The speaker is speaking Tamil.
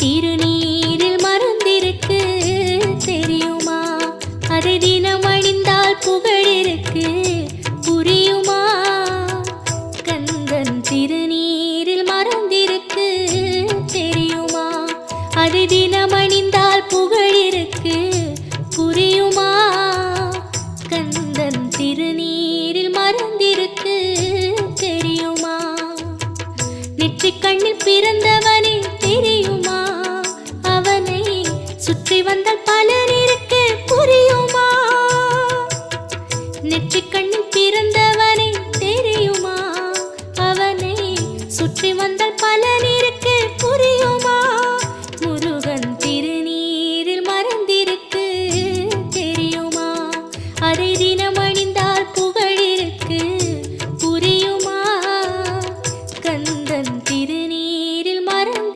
திருநீரில் மறந்திருக்கு தெரியுமா? அதை தினம் அணிந்தால் புகழிருக்கு புரியுமா? கந்தன் திருநீரில் மறந்திருக்கு தெரியுமா? அதை தினம் அணிந்தால் புகழிருக்கு புரியுமா? கந்தன் திருநீரில் மறந்திருக்கு தெரியுமா? நெற்றிக் கண்ணில் பிறந்தவர்